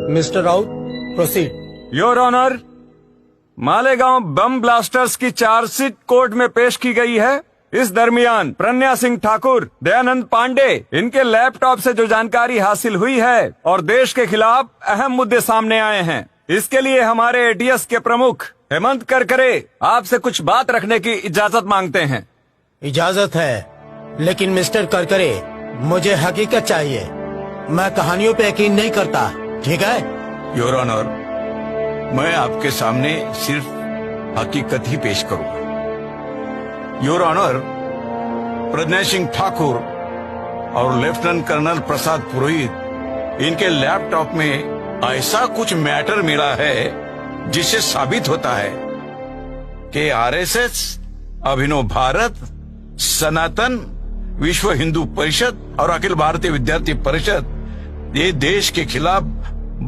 Mister Raut, proceed. Your honour, Malegaon bomb blasters की chargesheet court में पेश की गई है। इस दरमियान प्रज्ञा सिंह ठाकुर, दयानंद पांडे, इनके लैपटॉप से जो जानकारी हासिल हुई है और देश के खिलाफ अहम मुद्दे सामने आए हैं, इसके लिए हमारे एटीएस के प्रमुख हेमंत करकरे आपसे कुछ बात रखने की इजाजत मांगते हैं। इजाजत है, लेकिन मिस्टर करकरे, मुझे हकीकत चाहिए। मैं कहानियों पे यकीन नहीं करता, ठीक है? योर ऑनर, मैं आपके सामने सिर्फ हकीकत ही पेश करूंगा। योर ऑनर, प्रज्ञा सिंह ठाकुर और लेफ्टिनेंट कर्नल प्रसाद पुरोहित, इनके लैपटॉप में ऐसा कुछ मैटर मिला है जिससे साबित होता है कि आरएसएस, अभिनव भारत, सनातन, विश्व हिंदू परिषद और अखिल भारतीय विद्यार्थी परिषद ये देश के खिलाफ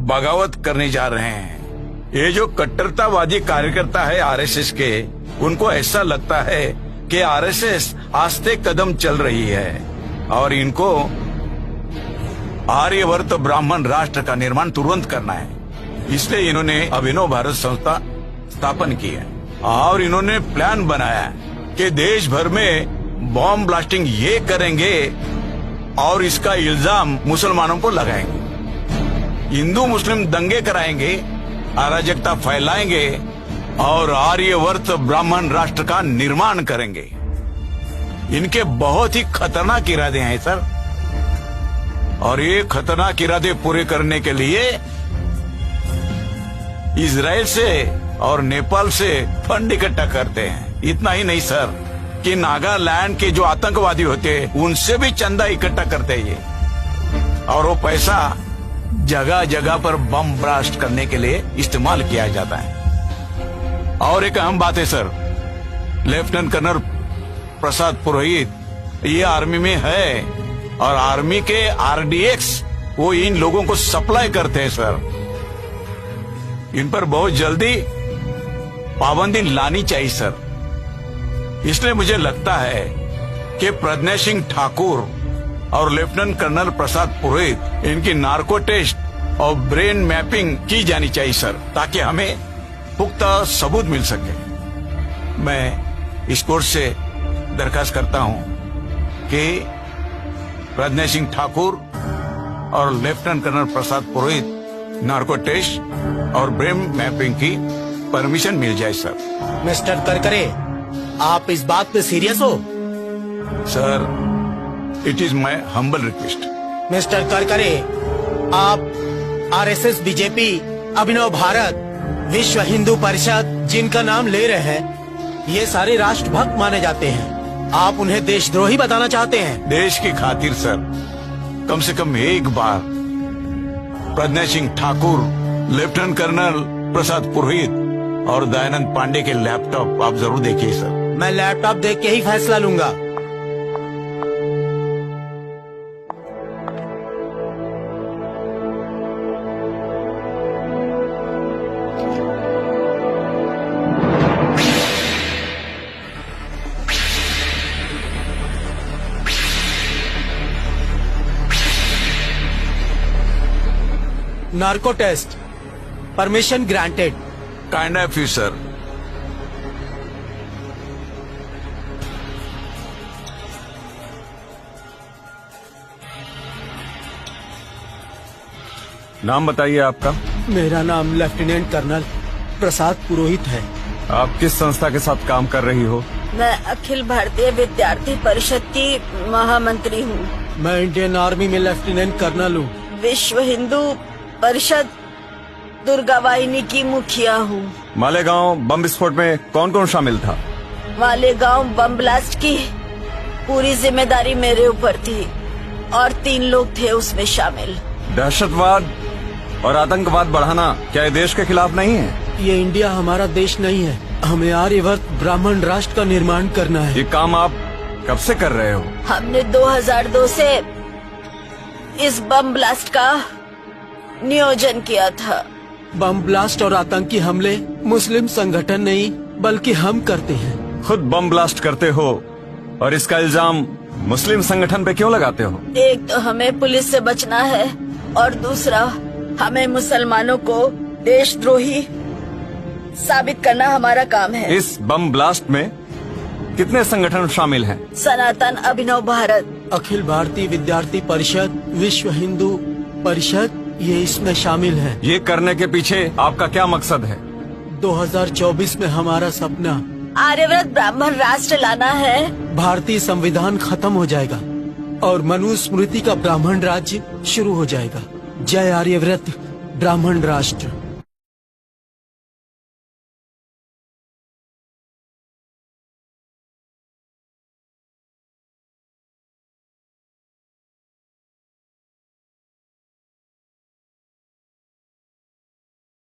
बगावत करने जा रहे हैं। ये जो कट्टरतावादी कार्यकर्ता है आरएसएस के, उनको ऐसा लगता है कि आरएसएस आस्ते कदम चल रही है और इनको आर्यवर्त ब्राह्मण राष्ट्र का निर्माण तुरंत करना है। इसलिए इन्होंने अभिनव भारत संस्था स्थापन की है और इन्होंने प्लान बनाया कि देश भर में बॉम्ब ब्लास्टिंग ये करेंगे और इसका इल्जाम मुसलमानों को लगाएंगे। हिंदू मुस्लिम दंगे कराएंगे, अराजकता फैलाएंगे और आर्यवर्त ब्राह्मण राष्ट्र का निर्माण करेंगे। इनके बहुत ही खतरनाक इरादे हैं सर, और ये खतरनाक इरादे पूरे करने के लिए इजराइल से और नेपाल से फंड इकट्ठा करते हैं। इतना ही नहीं सर, कि नागालैंड के जो आतंकवादी होते हैं उनसे भी चंदा इकट्ठा करते हैं ये, और वो पैसा जगह जगह पर बम ब्लास्ट करने के लिए इस्तेमाल किया जाता है। और एक अहम बात है sir, lieutenant colonel Prasad Purohit ये आर्मी में है और आर्मी के आरडीएक्स वो इन लोगों को सप्लाई करते हैं सर। इन पर बहुत जल्दी पाबंदी लानी चाहिए सर। इसलिए मुझे लगता है कि प्रज्ञा सिंह ठाकुर और लेफ्टिनेंट कर्नल प्रसाद पुरोहित, इनकी नार्को टेस्ट और ब्रेन मैपिंग की जानी चाहिए सर, ताकि हमें पुख्ता सबूत मिल सके। मैं इस कोर्ट से दरखास्त करता हूं कि प्रज्ञा सिंह ठाकुर और lieutenant colonel Prasad Purohit narco test और ब्रेन मैपिंग की परमिशन मिल जाए सर। मिस्टर करकरे, आप इस बात पे सीरियस हो? Sir, it is my humble request. Mister Karkare, आप आरएसएस, बीजेपी, अभिनव भारत, विश्व हिंदू परिषद जिनका नाम ले रहे हैं, ये सारे राष्ट्रभक्त माने जाते हैं। आप उन्हें देशद्रोही बताना चाहते हैं? देश की खातिर सर, कम से कम एक बार प्रज्ञा सिंह ठाकुर, लेफ्टिनेंट कर्नल प्रसाद पुरोहित और दयानंद पांडे के लैपटॉप आप जरूर देखिए सर। मैं लैपटॉप देख के ही फैसला लूंगा। Narco test permission granted. Kind of you sir. नाम बताइए आपका। मेरा नाम लेफ्टिनेंट कर्नल प्रसाद पुरोहित है। आप किस संस्था के साथ काम कर रही हो? मैं अखिल भारतीय विद्यार्थी परिषद की महामंत्री हूँ। मैं इंडियन आर्मी में लेफ्टिनेंट कर्नल हूँ। विश्व हिंदू परिषद दुर्गा वाहिनी की मुखिया हूँ। मालेगांव बम विस्फोट में कौन कौन शामिल था? मालेगांव बम ब्लास्ट की पूरी जिम्मेदारी मेरे ऊपर थी और 3 लोग थे उसमें शामिल। दहशतवाद और आतंकवाद बढ़ाना क्या ये देश के खिलाफ नहीं है? ये इंडिया हमारा देश नहीं है। हमें आर्यवर्त ब्राह्मण राष्ट्र का निर्माण करना है। ये काम आप कब से कर रहे हो? हमने 2002 से इस बम ब्लास्ट का नियोजन किया था। बम ब्लास्ट और आतंकी हमले मुस्लिम संगठन नहीं बल्कि हम करते हैं। खुद बम ब्लास्ट करते हो और इसका इल्जाम मुस्लिम संगठन पे क्यों लगाते हो? एक तो हमें पुलिस से बचना है और दूसरा हमें मुसलमानों को देशद्रोही साबित करना हमारा काम है। इस बम ब्लास्ट में कितने संगठन शामिल हैं? सनातन अभिनव भारत, अखिल भारतीय विद्यार्थी परिषद, विश्व हिंदू परिषद, ये इसमें शामिल है। ये करने के पीछे आपका क्या मकसद है? 2024 में हमारा सपना आर्यव्रत ब्राह्मण राष्ट्र लाना है। भारतीय संविधान खत्म हो जाएगा और मनुस्मृति का ब्राह्मण राज्य शुरू हो जाएगा। जय आर्यव्रत ब्राह्मण राष्ट्र।